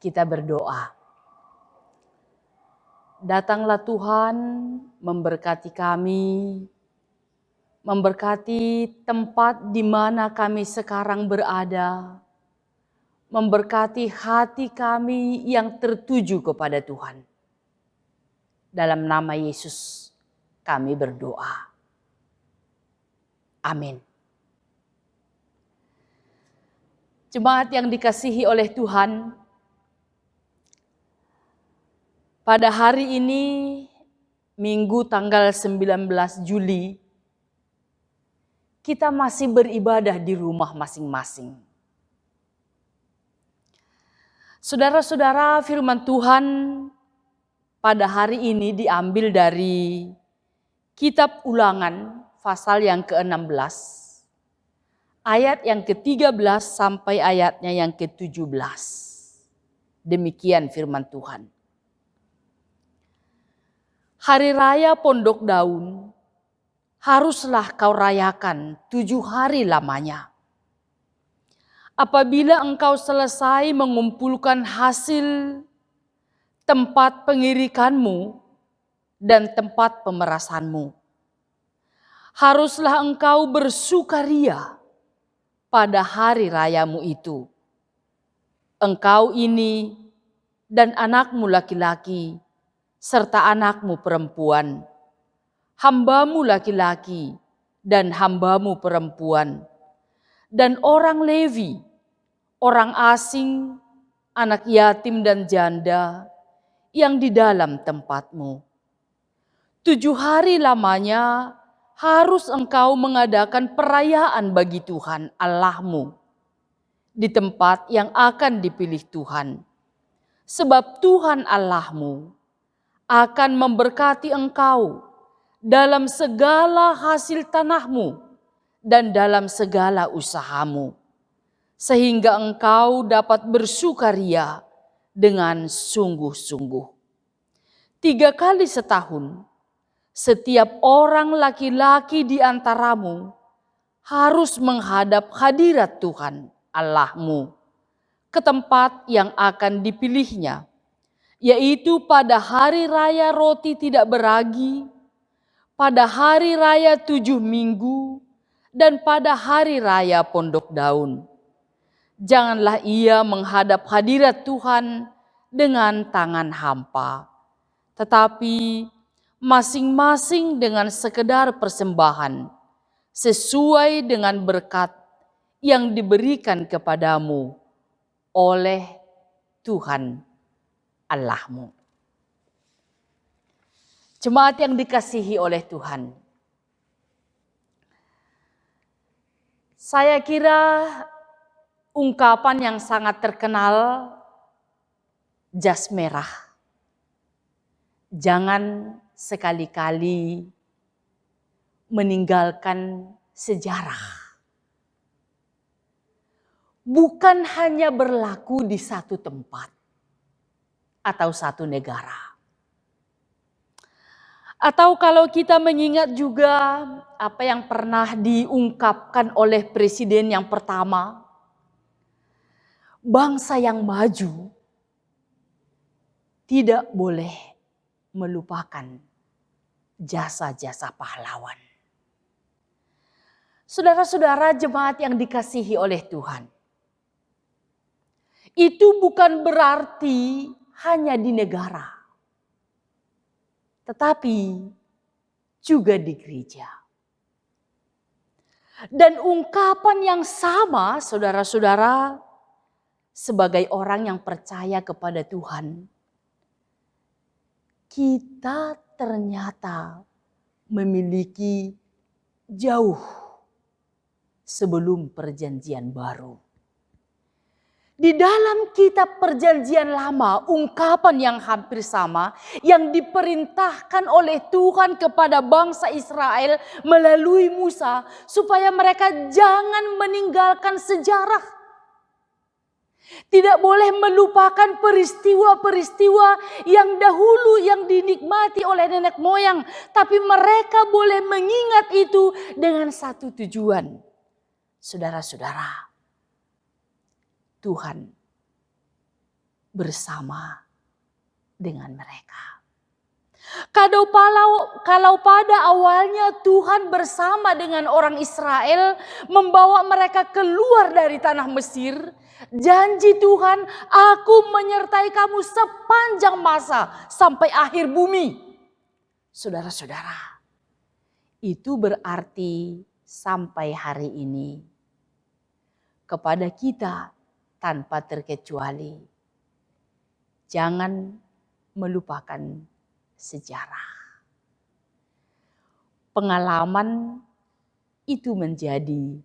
Kita berdoa. Datanglah Tuhan memberkati kami, memberkati tempat di mana kami sekarang berada, memberkati hati kami yang tertuju kepada Tuhan. Dalam nama Yesus kami berdoa. Amin. Jemaat yang dikasihi oleh Tuhan, pada hari ini, Minggu tanggal 19 Juli, kita masih beribadah di rumah masing-masing. Saudara-saudara, firman Tuhan pada hari ini diambil dari Kitab Ulangan pasal yang ke-16, ayat yang ke-13 sampai ayatnya yang ke-17. Demikian firman Tuhan. Hari raya Pondok Daun haruslah kau rayakan 7 hari lamanya. Apabila engkau selesai mengumpulkan hasil tempat pengirikanmu dan tempat pemerasanmu, haruslah engkau bersukaria pada hari rayamu itu. Engkau ini dan anakmu laki-laki serta anakmu perempuan, hambamu laki-laki dan hambamu perempuan, dan orang Levi, orang asing, anak yatim dan janda yang di dalam tempatmu. 7 hari lamanya harus engkau mengadakan perayaan bagi Tuhan Allahmu di tempat yang akan dipilih Tuhan. Sebab Tuhan Allahmu akan memberkati engkau dalam segala hasil tanahmu dan dalam segala usahamu, sehingga engkau dapat bersukaria dengan sungguh-sungguh. 3 kali setahun, setiap orang laki-laki di antaramu harus menghadap hadirat Tuhan Allahmu ke tempat yang akan dipilihnya, yaitu pada hari raya roti tidak beragi, pada hari raya 7 minggu, dan pada hari raya Pondok Daun. Janganlah ia menghadap hadirat Tuhan dengan tangan hampa, tetapi masing-masing dengan sekedar persembahan sesuai dengan berkat yang diberikan kepadamu oleh Tuhan Allahmu. Jemaat yang dikasihi oleh Tuhan, saya kira ungkapan yang sangat terkenal, jas merah. Jangan sekali-kali meninggalkan sejarah. Bukan hanya berlaku di satu tempat atau satu negara. Atau kalau kita mengingat juga apa yang pernah diungkapkan oleh presiden yang pertama, bangsa yang maju tidak boleh melupakan jasa-jasa pahlawan. Saudara-saudara jemaat yang dikasihi oleh Tuhan, itu bukan berarti hanya di negara, tetapi juga di gereja. Dan ungkapan yang sama, saudara-saudara, sebagai orang yang percaya kepada Tuhan, kita ternyata memiliki jauh sebelum perjanjian baru. Di dalam kitab perjanjian lama, ungkapan yang hampir sama yang diperintahkan oleh Tuhan kepada bangsa Israel melalui Musa supaya mereka jangan meninggalkan sejarah. Tidak boleh melupakan peristiwa-peristiwa yang dahulu yang dinikmati oleh nenek moyang, tapi mereka boleh mengingat itu dengan satu tujuan. Saudara-saudara, Tuhan bersama dengan mereka. Kalau pada awalnya Tuhan bersama dengan orang Israel membawa mereka keluar dari tanah Mesir, janji Tuhan, aku menyertai kamu sepanjang masa sampai akhir bumi. Saudara-saudara, itu berarti sampai hari ini kepada kita tanpa terkecuali, jangan melupakan sejarah. Pengalaman itu menjadi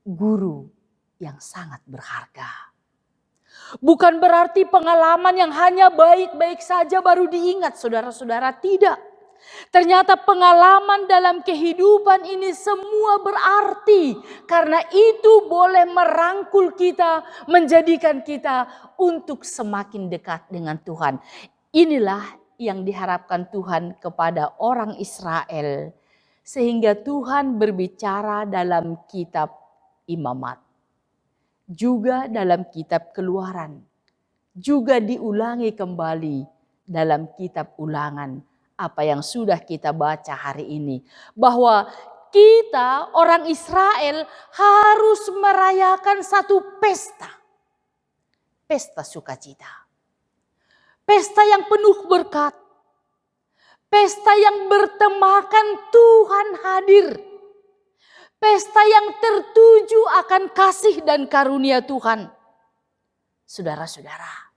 guru yang sangat berharga. Bukan berarti pengalaman yang hanya baik-baik saja baru diingat, saudara-saudara, tidak. Ternyata pengalaman dalam kehidupan ini semua berarti, karena itu boleh merangkul kita, menjadikan kita untuk semakin dekat dengan Tuhan. Inilah yang diharapkan Tuhan kepada orang Israel, sehingga Tuhan berbicara dalam kitab Imamat, juga dalam kitab Keluaran, juga diulangi kembali dalam kitab Ulangan, apa yang sudah kita baca hari ini, bahwa kita orang Israel harus merayakan satu pesta, pesta sukacita. Pesta yang penuh berkat. Pesta yang bertemakan Tuhan hadir. Pesta yang tertuju akan kasih dan karunia Tuhan. Saudara-saudara,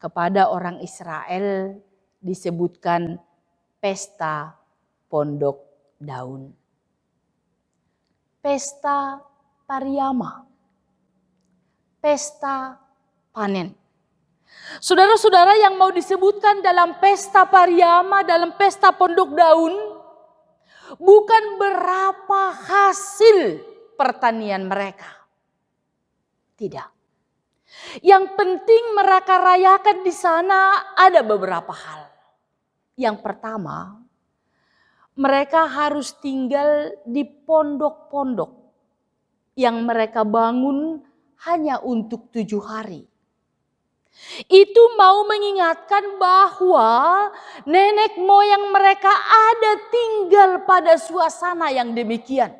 kepada orang Israel disebutkan pesta pondok daun. Pesta pariama. Pesta panen. Saudara-saudara, yang mau disebutkan dalam pesta pariama, dalam pesta pondok daun, bukan berapa hasil pertanian mereka. Tidak. Yang penting mereka rayakan di sana ada beberapa hal. Yang pertama, mereka harus tinggal di pondok-pondok yang mereka bangun hanya untuk 7 hari. Itu mau mengingatkan bahwa nenek moyang mereka ada tinggal pada suasana yang demikian.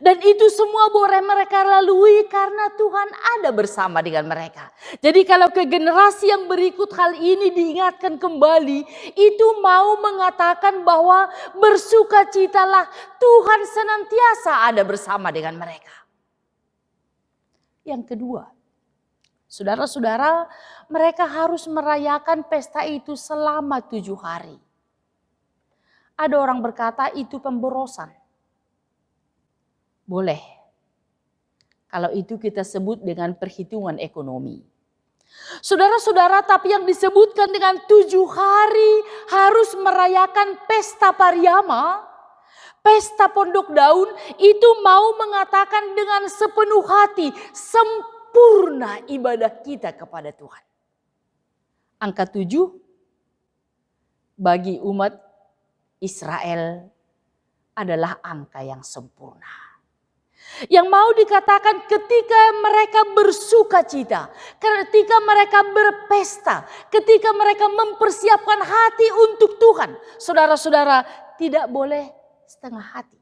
Dan itu semua boleh mereka lalui karena Tuhan ada bersama dengan mereka. Jadi kalau ke generasi yang berikut hal ini diingatkan kembali, itu mau mengatakan bahwa bersukacitalah, Tuhan senantiasa ada bersama dengan mereka. Yang kedua, saudara-saudara, mereka harus merayakan pesta itu selama 7 hari. Ada orang berkata itu pemborosan. Boleh. Kalau itu kita sebut dengan perhitungan ekonomi. Saudara-saudara, tapi yang disebutkan dengan 7 hari harus merayakan pesta pariama, pesta pondok daun, itu mau mengatakan dengan sepenuh hati, sempurna ibadah kita kepada Tuhan. Angka 7 bagi umat Israel adalah angka yang sempurna. Yang mau dikatakan ketika mereka bersuka cita, ketika mereka berpesta, ketika mereka mempersiapkan hati untuk Tuhan. Saudara-saudara, tidak boleh setengah hati,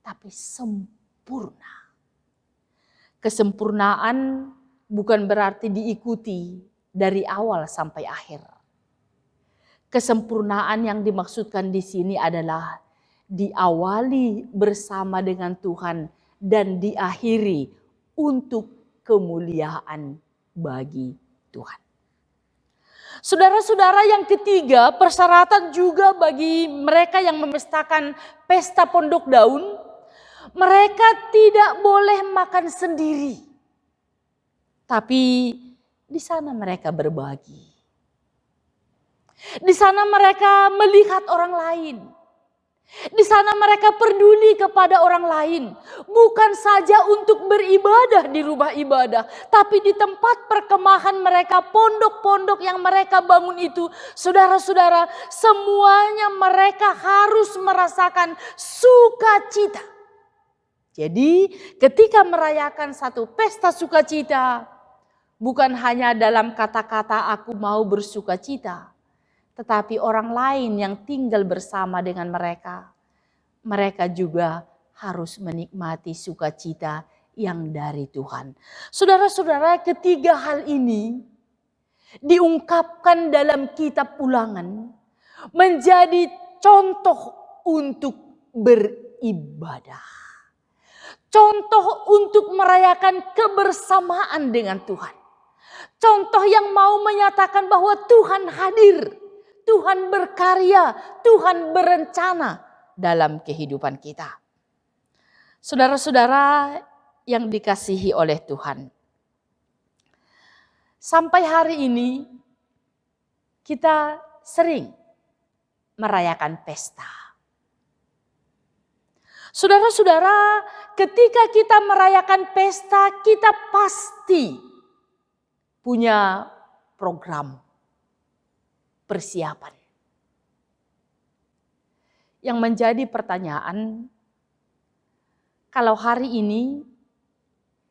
tapi sempurna. Kesempurnaan bukan berarti diikuti dari awal sampai akhir. Kesempurnaan yang dimaksudkan di sini adalah diawali bersama dengan Tuhan dan diakhiri untuk kemuliaan bagi Tuhan. Saudara-saudara, yang ketiga, persyaratan juga bagi mereka yang memestakan pesta pondok daun, mereka tidak boleh makan sendiri. Tapi di sana mereka berbagi. Di sana mereka melihat orang lain. Di sana mereka peduli kepada orang lain. Bukan saja untuk beribadah di rumah ibadah. Tapi di tempat perkemahan mereka, pondok-pondok yang mereka bangun itu. Saudara-saudara, semuanya mereka harus merasakan sukacita. Jadi ketika merayakan satu pesta sukacita, Bukan hanya dalam kata-kata aku mau bersuka cita, tetapi orang lain yang tinggal bersama dengan mereka. Mereka juga harus menikmati sukacita yang dari Tuhan. Saudara-saudara, ketiga hal ini diungkapkan dalam kitab Ulangan menjadi contoh untuk beribadah. Contoh untuk merayakan kebersamaan dengan Tuhan. Contoh yang mau menyatakan bahwa Tuhan hadir, Tuhan berkarya, Tuhan berencana dalam kehidupan kita. Saudara-saudara yang dikasihi oleh Tuhan. Sampai hari ini kita sering merayakan pesta. Saudara-saudara, ketika kita merayakan pesta, kita pasti punya program persiapan. Yang menjadi pertanyaan, kalau hari ini,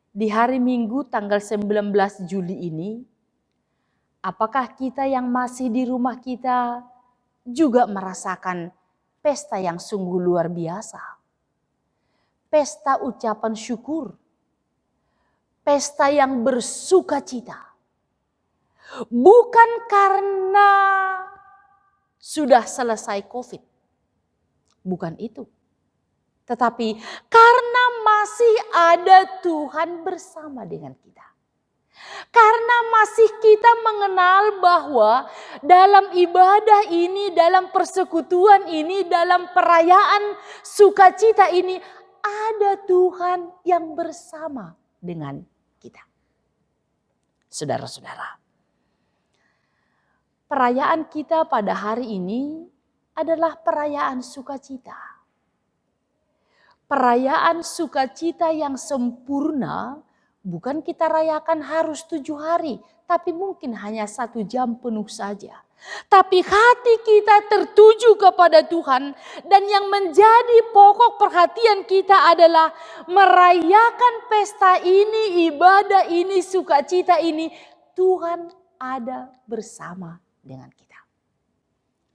di hari Minggu tanggal 19 Juli ini, apakah kita yang masih di rumah kita juga merasakan pesta yang sungguh luar biasa? Pesta ucapan syukur, pesta yang bersuka cita. Bukan karena sudah selesai COVID. Bukan itu. Tetapi karena masih ada Tuhan bersama dengan kita. Karena masih kita mengenal bahwa dalam ibadah ini, dalam persekutuan ini, dalam perayaan sukacita ini, ada Tuhan yang bersama dengan kita. Saudara-saudara, perayaan kita pada hari ini adalah perayaan sukacita. Perayaan sukacita yang sempurna bukan kita rayakan harus 7 hari, tapi mungkin hanya 1 jam penuh saja. Tapi hati kita tertuju kepada Tuhan, dan yang menjadi pokok perhatian kita adalah merayakan pesta ini, ibadah ini, sukacita ini. Tuhan ada bersama dengan kita.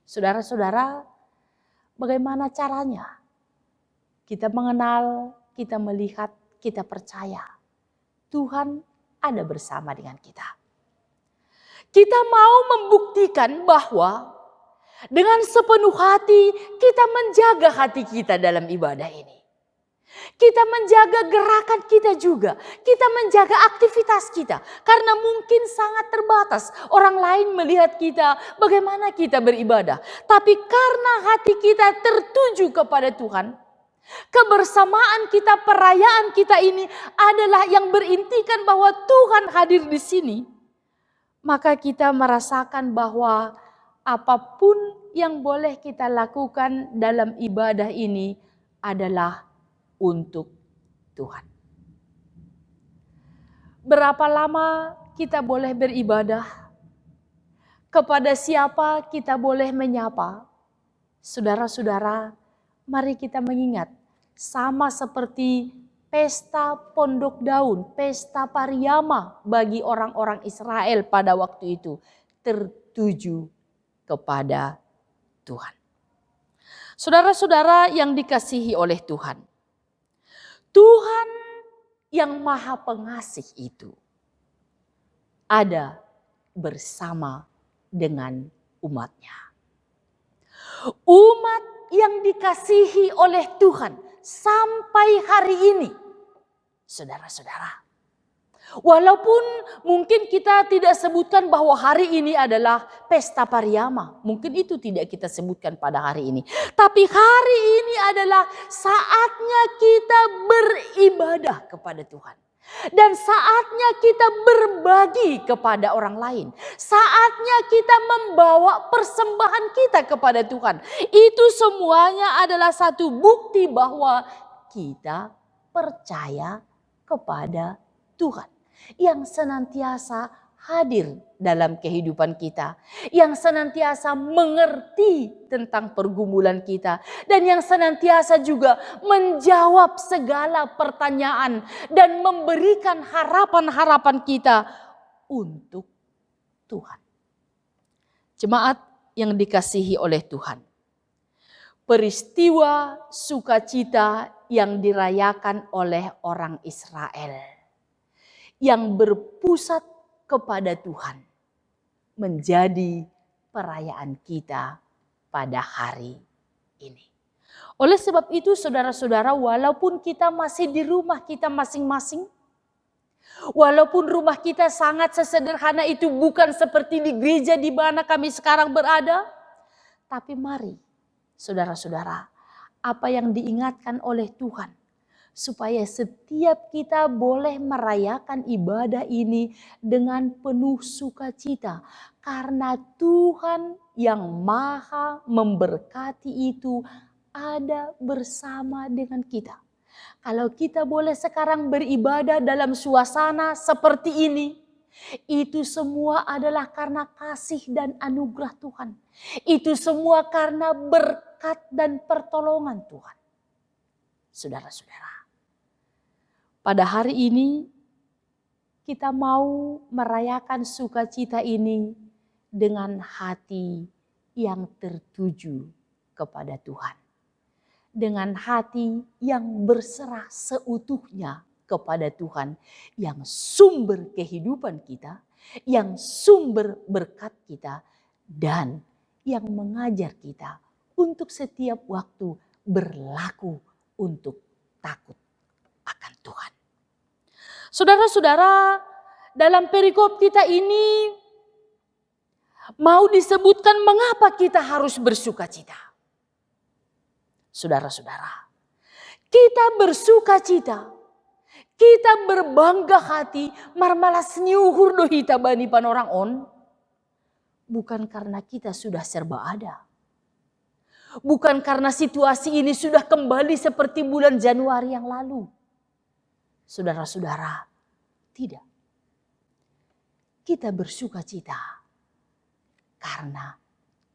Saudara-saudara, bagaimana caranya kita mengenal, kita melihat, kita percaya Tuhan ada bersama dengan kita? Kita mau membuktikan bahwa dengan sepenuh hati kita menjaga hati kita dalam ibadah ini. Kita menjaga gerakan kita juga. Kita menjaga aktivitas kita. Karena mungkin sangat terbatas. Orang lain melihat kita bagaimana kita beribadah. Tapi karena hati kita tertuju kepada Tuhan, kebersamaan kita, perayaan kita ini adalah yang berintikan bahwa Tuhan hadir di sini. Maka kita merasakan bahwa apapun yang boleh kita lakukan dalam ibadah ini adalah untuk Tuhan. Berapa lama kita boleh beribadah? Kepada siapa kita boleh menyapa? Saudara-saudara, mari kita mengingat, sama seperti pesta pondok daun, pesta Pariama bagi orang-orang Israel pada waktu itu, tertuju kepada Tuhan. Saudara-saudara yang dikasihi oleh Tuhan, Tuhan yang Maha Pengasih itu ada bersama dengan umatnya. Umat yang dikasihi oleh Tuhan sampai hari ini, saudara-saudara. Walaupun mungkin kita tidak sebutkan bahwa hari ini adalah pesta Pariama. Mungkin itu tidak kita sebutkan pada hari ini. Tapi hari ini adalah saatnya kita beribadah kepada Tuhan. Dan saatnya kita berbagi kepada orang lain. Saatnya kita membawa persembahan kita kepada Tuhan. Itu semuanya adalah satu bukti bahwa kita percaya kepada Tuhan yang senantiasa hadir dalam kehidupan kita, yang senantiasa mengerti tentang pergumulan kita, dan yang senantiasa juga menjawab segala pertanyaan dan memberikan harapan-harapan kita untuk Tuhan. Jemaat yang dikasihi oleh Tuhan, peristiwa sukacita yang dirayakan oleh orang Israel yang berpusat kepada Tuhan menjadi perayaan kita pada hari ini. Oleh sebab itu saudara-saudara, walaupun kita masih di rumah kita masing-masing, walaupun rumah kita sangat sesederhana itu, bukan seperti di gereja di mana kami sekarang berada, tapi mari saudara-saudara, apa yang diingatkan oleh Tuhan, supaya setiap kita boleh merayakan ibadah ini dengan penuh sukacita. Karena Tuhan yang maha memberkati itu ada bersama dengan kita. Kalau kita boleh sekarang beribadah dalam suasana seperti ini, itu semua adalah karena kasih dan anugerah Tuhan. Itu semua karena berkat dan pertolongan Tuhan. Saudara-saudara, pada hari ini kita mau merayakan sukacita ini dengan hati yang tertuju kepada Tuhan. Dengan hati yang berserah seutuhnya kepada Tuhan, yang sumber kehidupan kita, yang sumber berkat kita, dan yang mengajar kita untuk setiap waktu berlaku untuk takut akan Tuhan. Saudara-saudara, dalam perikop kita ini mau disebutkan mengapa kita harus bersukacita. Saudara-saudara, kita bersukacita, kita berbangga hati, marmalas nyuhur dohita bani panorang on, bukan karena kita sudah serba ada. Bukan karena situasi ini sudah kembali seperti bulan Januari yang lalu. Saudara-saudara, tidak. Kita bersukacita karena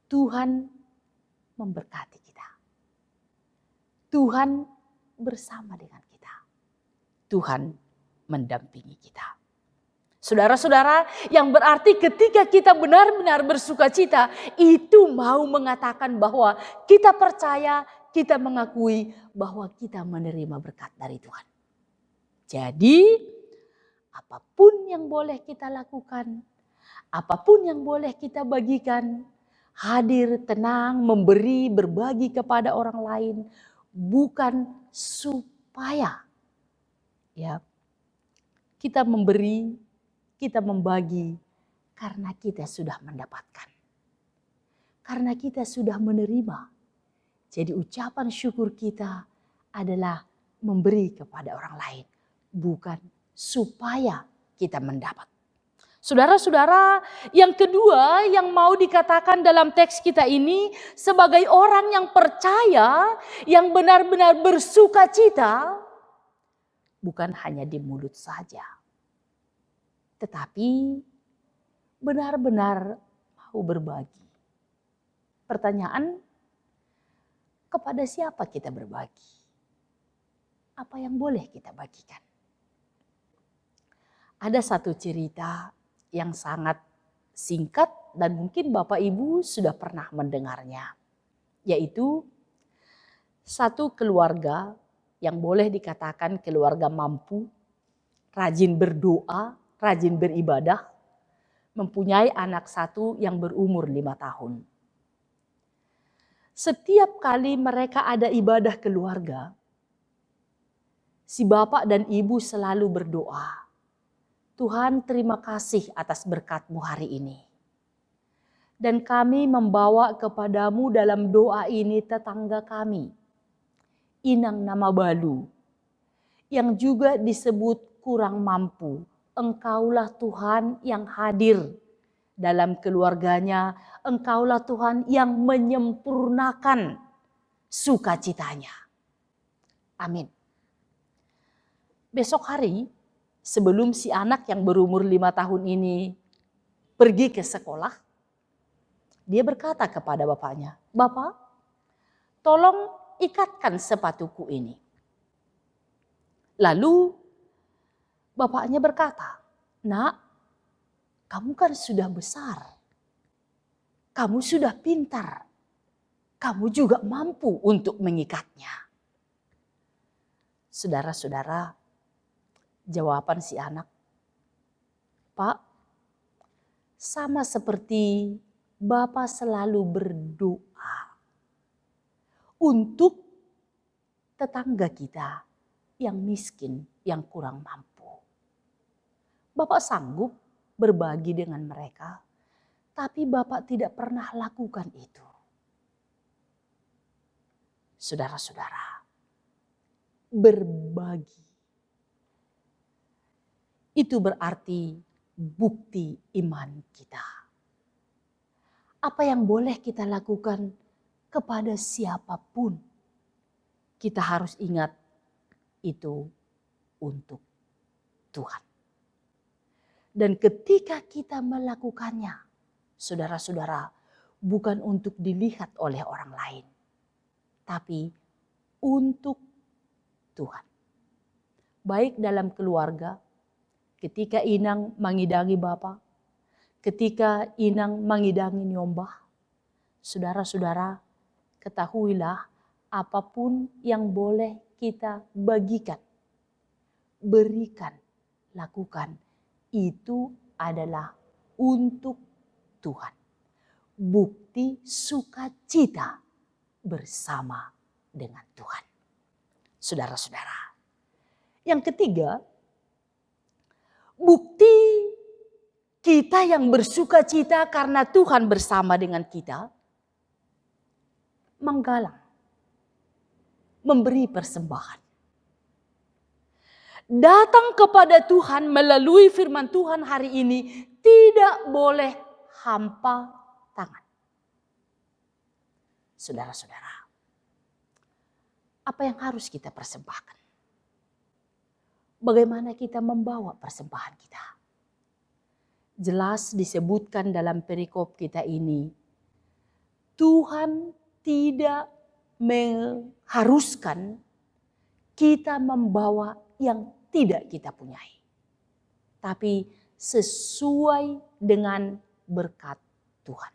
Tuhan memberkati kita. Tuhan bersama dengan kita. Tuhan mendampingi kita. Saudara-saudara, yang berarti ketika kita benar-benar bersukacita, itu mau mengatakan bahwa kita percaya, kita mengakui bahwa kita menerima berkat dari Tuhan. Jadi, apapun yang boleh kita lakukan, apapun yang boleh kita bagikan, hadir, tenang, memberi, berbagi kepada orang lain, bukan supaya kita memberi, kita membagi karena kita sudah mendapatkan. Karena kita sudah menerima. Jadi ucapan syukur kita adalah memberi kepada orang lain, bukan supaya kita mendapat. Saudara-saudara, yang kedua yang mau dikatakan dalam teks kita ini, sebagai orang yang percaya, yang benar-benar bersukacita, bukan hanya di mulut saja, tetapi benar-benar mau berbagi. Pertanyaan, kepada siapa kita berbagi? Apa yang boleh kita bagikan? Ada satu cerita yang sangat singkat dan mungkin Bapak Ibu sudah pernah mendengarnya. Yaitu satu keluarga yang boleh dikatakan keluarga mampu, rajin berdoa, rajin beribadah, mempunyai anak satu yang berumur 5 tahun. Setiap kali mereka ada ibadah keluarga, si bapak dan ibu selalu berdoa, Tuhan, terima kasih atas berkat-Mu hari ini. Dan kami membawa kepadamu dalam doa ini tetangga kami, Inang Nama Balu, yang juga disebut kurang mampu. Engkaulah Tuhan yang hadir dalam keluarganya. Engkaulah Tuhan yang menyempurnakan sukacitanya. Amin. Besok hari, sebelum si anak yang berumur 5 tahun ini pergi ke sekolah, dia berkata kepada bapaknya, Bapak, tolong ikatkan sepatuku ini. Lalu bapaknya berkata, Nak, kamu kan sudah besar, kamu sudah pintar, kamu juga mampu untuk mengikatnya. Saudara-saudara, jawaban si anak, Pak, sama seperti Bapak selalu berdoa untuk tetangga kita yang miskin, yang kurang mampu. Bapak sanggup berbagi dengan mereka, tapi Bapak tidak pernah lakukan itu. Saudara-saudara, berbagi itu berarti bukti iman kita. Apa yang boleh kita lakukan kepada siapapun, kita harus ingat itu untuk Tuhan. Dan ketika kita melakukannya, saudara-saudara, bukan untuk dilihat oleh orang lain, tapi untuk Tuhan. Baik dalam keluarga, ketika Inang mengidangi Bapa, ketika Inang mengidangi Nyombah, saudara-saudara, ketahuilah apapun yang boleh kita bagikan, berikan, lakukan, itu adalah untuk Tuhan. Bukti sukacita bersama dengan Tuhan. Saudara-saudara. Yang ketiga, bukti kita yang bersukacita karena Tuhan bersama dengan kita, menggalang, memberi persembahan. Datang kepada Tuhan melalui firman Tuhan hari ini tidak boleh hampa tangan. Saudara-saudara, apa yang harus kita persembahkan? Bagaimana kita membawa persembahan kita? Jelas disebutkan dalam perikop kita ini, Tuhan tidak mengharuskan kita membawa yang tidak kita punyai. Tapi sesuai dengan berkat Tuhan.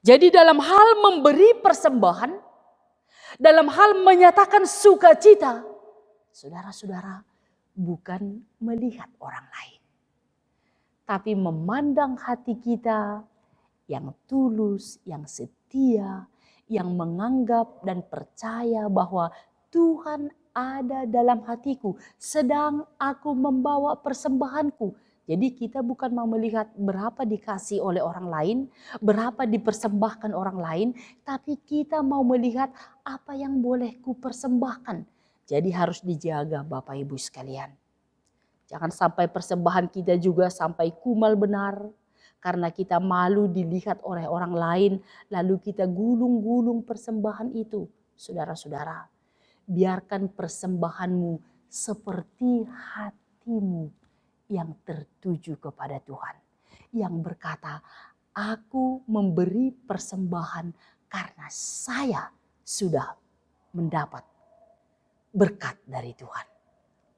Jadi dalam hal memberi persembahan, dalam hal menyatakan sukacita, saudara-saudara, bukan melihat orang lain, tapi memandang hati kita yang tulus, yang setia, yang menganggap dan percaya bahwa Tuhan ada dalam hatiku sedang aku membawa persembahanku. Jadi kita bukan mau melihat berapa dikasih oleh orang lain, berapa dipersembahkan orang lain, tapi kita mau melihat apa yang boleh ku persembahkan. Jadi harus dijaga Bapak Ibu sekalian. Jangan sampai persembahan kita juga sampai kumal benar. Karena kita malu dilihat oleh orang lain. Lalu kita gulung-gulung persembahan itu. Saudara-saudara, biarkan persembahanmu seperti hatimu yang tertuju kepada Tuhan. Yang berkata, aku memberi persembahan karena saya sudah mendapat berkat dari Tuhan.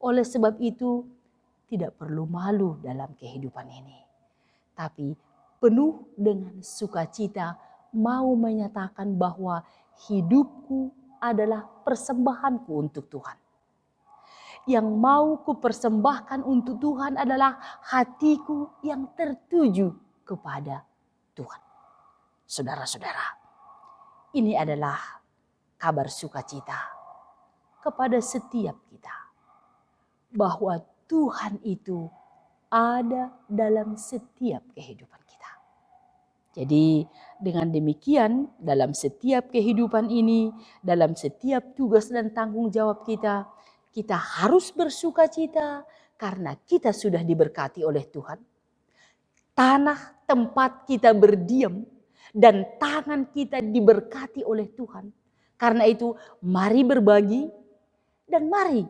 Oleh sebab itu, tidak perlu malu dalam kehidupan ini. Tapi penuh dengan sukacita mau menyatakan bahwa hidupku adalah persembahanku untuk Tuhan. Yang mau kupersembahkan untuk Tuhan adalah hatiku yang tertuju kepada Tuhan. Saudara-saudara, ini adalah kabar sukacita kepada setiap kita. Bahwa Tuhan itu ada dalam setiap kehidupan kita. Jadi dengan demikian dalam setiap kehidupan ini, dalam setiap tugas dan tanggung jawab kita, kita harus bersukacita karena kita sudah diberkati oleh Tuhan. Tanah tempat kita berdiam dan tangan kita diberkati oleh Tuhan. Karena itu mari berbagi dan mari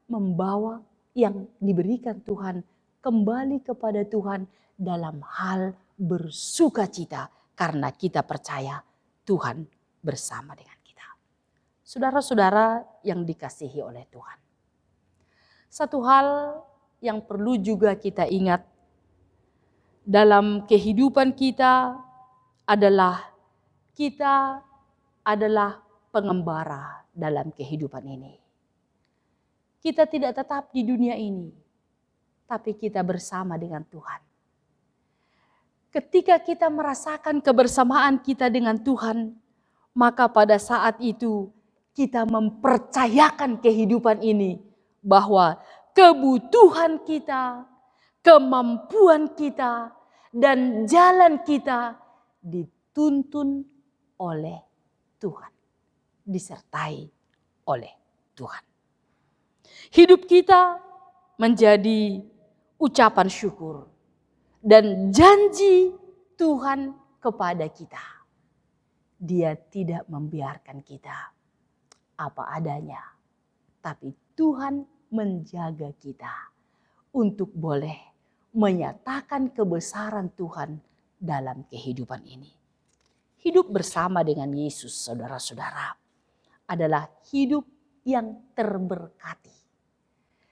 membawa yang diberikan Tuhan kembali kepada Tuhan dalam hal bersukacita karena kita percaya Tuhan bersama dengan kita. Saudara-saudara yang dikasihi oleh Tuhan. Satu hal yang perlu juga kita ingat dalam kehidupan kita adalah pengembara dalam kehidupan ini. Kita tidak tetap di dunia ini, tapi kita bersama dengan Tuhan. Ketika kita merasakan kebersamaan kita dengan Tuhan, maka pada saat itu kita mempercayakan kehidupan ini bahwa kebutuhan kita, kemampuan kita, dan jalan kita dituntun oleh Tuhan, disertai oleh Tuhan. Hidup kita menjadi ucapan syukur dan janji Tuhan kepada kita. Dia tidak membiarkan kita apa adanya, tapi Tuhan menjaga kita untuk boleh menyatakan kebesaran Tuhan dalam kehidupan ini. Hidup bersama dengan Yesus, saudara-saudara, adalah hidup yang terberkati.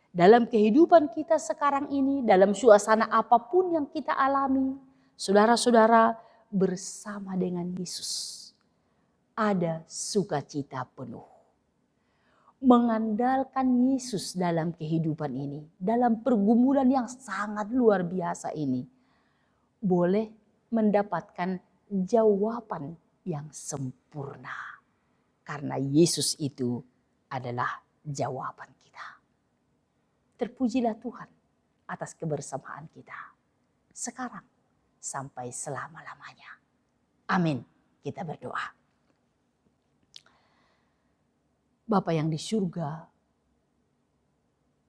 Dalam kehidupan kita sekarang ini, dalam suasana apapun yang kita alami, saudara-saudara, bersama dengan Yesus ada sukacita penuh. Mengandalkan Yesus dalam kehidupan ini, dalam pergumulan yang sangat luar biasa ini, boleh mendapatkan jawaban yang sempurna. Karena Yesus itu adalah jawaban kita. Terpujilah Tuhan atas kebersamaan kita sekarang sampai selama-lamanya. Amin. Kita berdoa. Bapa yang di surga,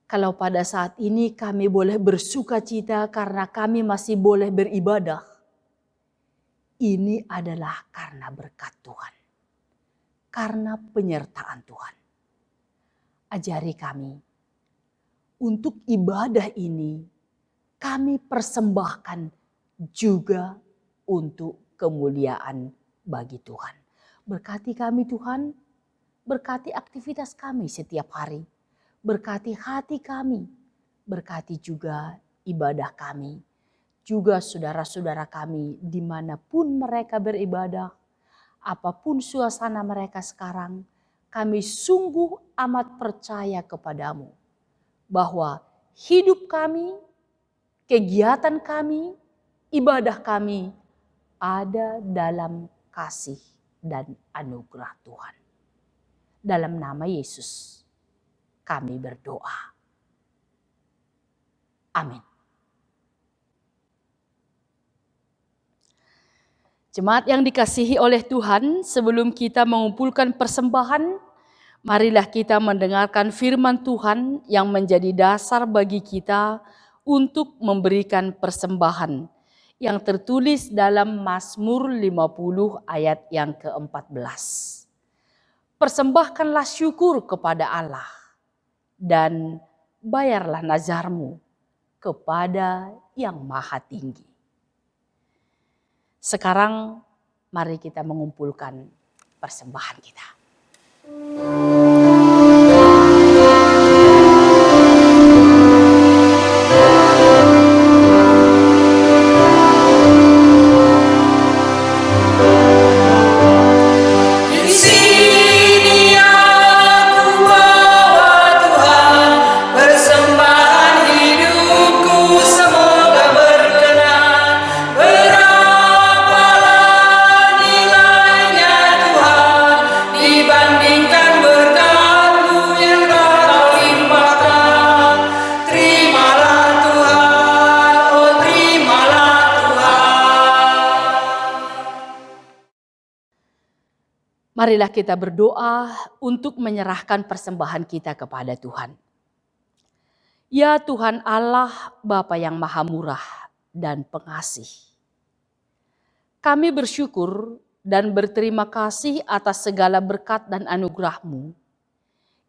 kalau pada saat ini kami boleh bersuka cita karena kami masih boleh beribadah, ini adalah karena berkat Tuhan, karena penyertaan Tuhan. Ajari kami untuk ibadah ini kami persembahkan juga untuk kemuliaan bagi Tuhan. Berkati kami Tuhan, berkati aktivitas kami setiap hari, berkati hati kami, berkati juga ibadah kami, juga saudara-saudara kami dimanapun mereka beribadah, apapun suasana mereka sekarang, kami sungguh amat percaya kepadamu bahwa hidup kami, kegiatan kami, ibadah kami ada dalam kasih dan anugerah Tuhan. Dalam nama Yesus kami berdoa. Amin. Jemaat yang dikasihi oleh Tuhan, sebelum kita mengumpulkan persembahan, marilah kita mendengarkan firman Tuhan yang menjadi dasar bagi kita untuk memberikan persembahan yang tertulis dalam Mazmur 50 ayat yang ke-14. Persembahkanlah syukur kepada Allah dan bayarlah nazarmu kepada Yang Maha Tinggi. Sekarang mari kita mengumpulkan persembahan kita. Marilah kita berdoa untuk menyerahkan persembahan kita kepada Tuhan. Ya Tuhan Allah, Bapa yang Maha Murah dan Pengasih, kami bersyukur dan berterima kasih atas segala berkat dan anugerah-Mu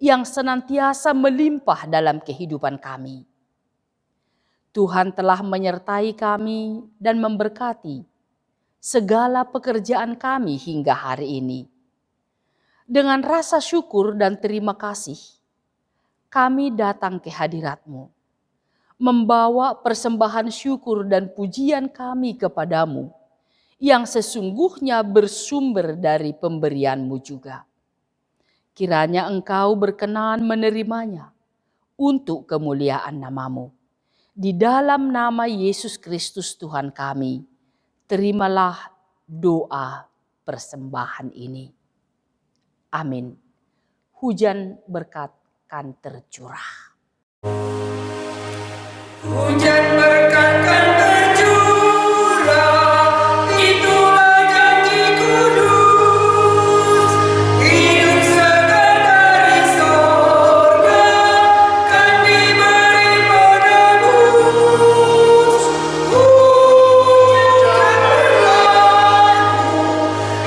yang senantiasa melimpah dalam kehidupan kami. Tuhan telah menyertai kami dan memberkati segala pekerjaan kami hingga hari ini. Dengan rasa syukur dan terima kasih, kami datang ke hadirat-Mu, membawa persembahan syukur dan pujian kami kepadamu, yang sesungguhnya bersumber dari pemberian-Mu juga. Kiranya Engkau berkenan menerimanya untuk kemuliaan nama-Mu. Di dalam nama Yesus Kristus Tuhan kami, terimalah doa persembahan ini. Amin. Hujan berkat kan tercurah. Hujan berkat kan tercurah, itulah janji kudus. Hidup segar dari sorga kan diberi penebus. Hujan berkat-Mu,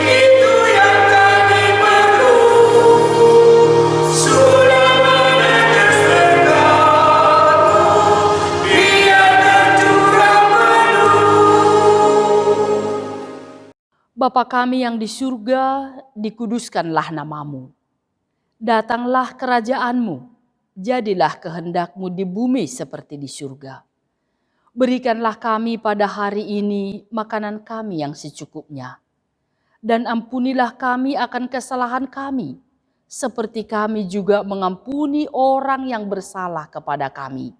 itu yang kami perlu. Sudah menetes berkat-Mu, biar tercurah penuh. Bapa kami yang di surga, dikuduskanlah nama-Mu. Datanglah kerajaan-Mu, jadilah kehendak-Mu di bumi seperti di surga. Berikanlah kami pada hari ini makanan kami yang secukupnya. Dan ampunilah kami akan kesalahan kami, seperti kami juga mengampuni orang yang bersalah kepada kami.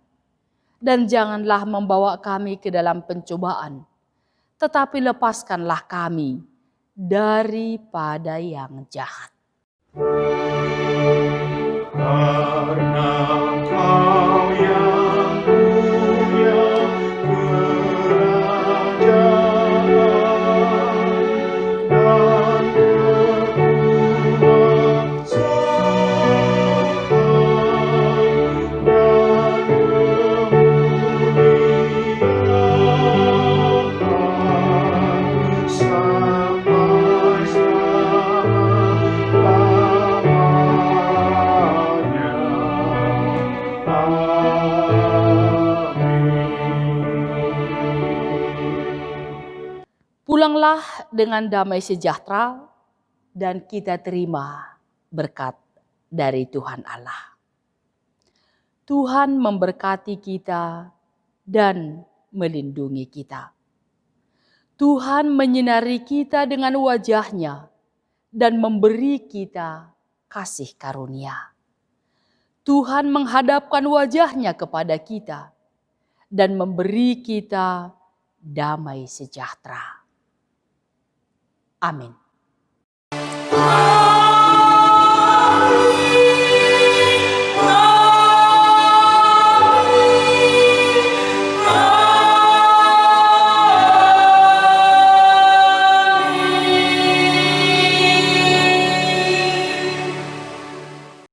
Dan janganlah membawa kami ke dalam pencobaan, tetapi lepaskanlah kami daripada yang jahat. Karena Kau yang punya kerajaan dan kekuasaan dan kemuliaan sampai selama-lamanya. Pulanglah dengan damai sejahtera dan kita terima berkat dari Tuhan Allah. Tuhan memberkati kita dan melindungi kita. Tuhan menyinari kita dengan wajah-Nya dan memberi kita kasih karunia. Tuhan menghadapkan wajah-Nya kepada kita dan memberi kita damai sejahtera. Amin.